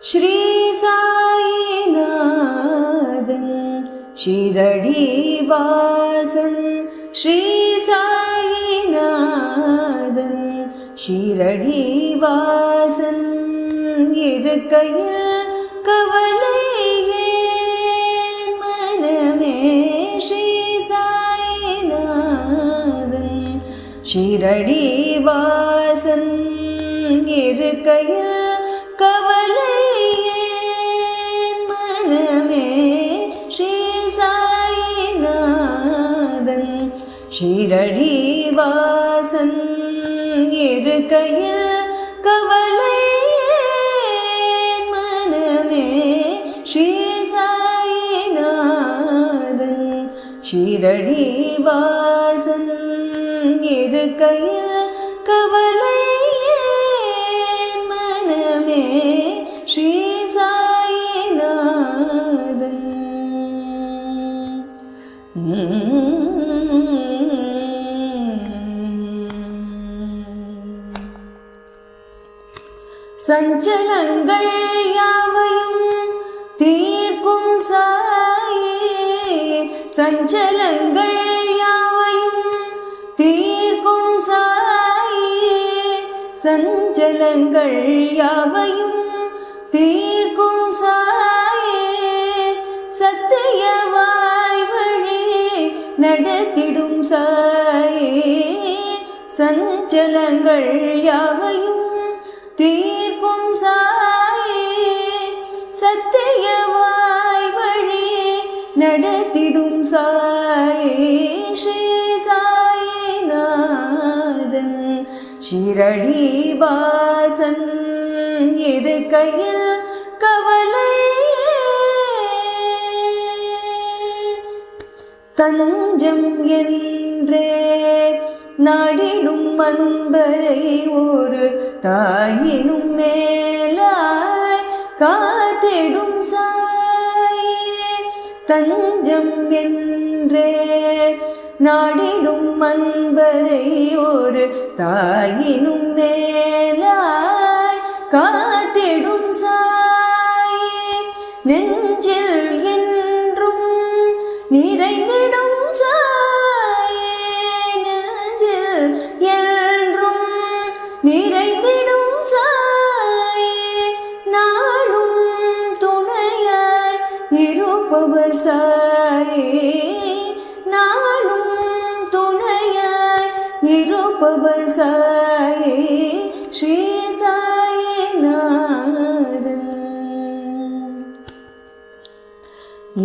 श्री साईनाथन शिरडीवासन श्री साईनाथन शिरडीवासन இருக்கையில் கவலை ஏன் மனமே ஸ்ரீ சாய்நாதன் ஷிரடிவாசன் இருக்கையில் கவலை ஏன் மனமே ஸ்ரீ சாய்நாதன் ஷிரடிவாசன் இருக்கையில் கவலை ஷிரடிவாசன் இருக்கையில் கவலை ஏன் மனமே ஸ்ரீ சாய்நாதன் சஞ்சலங்கள் யாவையும் தீர்க்கும் சஞ்சலங்கள் யாவையும் தீர்க்கும் சாயே சஞ்சலங்கள் யாவையும் தீர்க்கும் சாயே சத்தியவாய் வழி நடத்திடும் சாயே சஞ்சலங்கள் யாவையும் தீர்க்கும் சாயே சத்தியவாய் வழி நடத்திடும் சாயே ஸ்ரீ சாய்நாதன் ஷிரடிவாசன் இருக்கையில் கவலை தஞ்சம் என்றே நாடிடும் அன்பரை ஒரு தாயினும் மேலாய் காத்திடும் தஞ்சம் என்றே நாடிடும் அன்பரை ஒரு தாயினும் மேலாய் காத்திடும் சாயே நெஞ்சில் என்றும் நிறைந்திடும் சாயே நெஞ்சில் என்றும் நிறைந்திடும் சாயே நாளும் துணையாய் இருப்பவர் சாயே நாளும் துணையாய் இருப்பவர் சாயே ஸ்ரீ சாய்நாதன்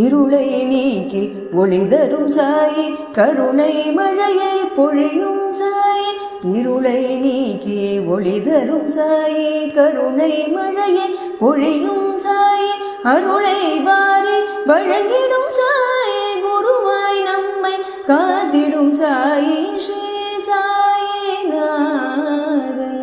இருளை நீக்கி ஒளி தரும் சாயே கருணை மழையை பொழியும் சாயே இருளை நீக்கி ஒளி தரும் சாயே கருணை மழையை பொழியும் சாயே அருளை வாரி வழங்கிடும் சாயே குருவாய் நம்மை காத்திடும் சாயே ஸ்ரீ சாய்நாதன்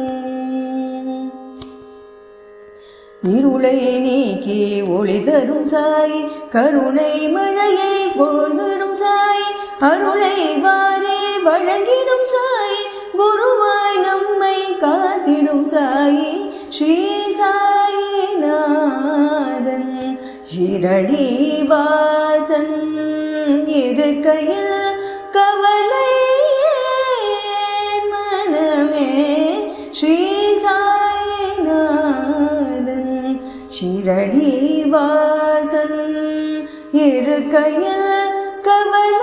இருளை நீக்கி ஒளி தரும் சாயே கருணை மழையை பொழிந்திடும் சாயே அருளை வாரி வழங்கிடும் சாயே குருவாய் நம்மை காத்திடும் சாயே ஸ்ரீ சாய்நாதன் ஷிரடிவாசன் இருக்கையில் கவலை ஏன் மனமே ஸ்ரீ சாய்நாதன் ஷிரடிவாசன் இருக்கையில் கவலை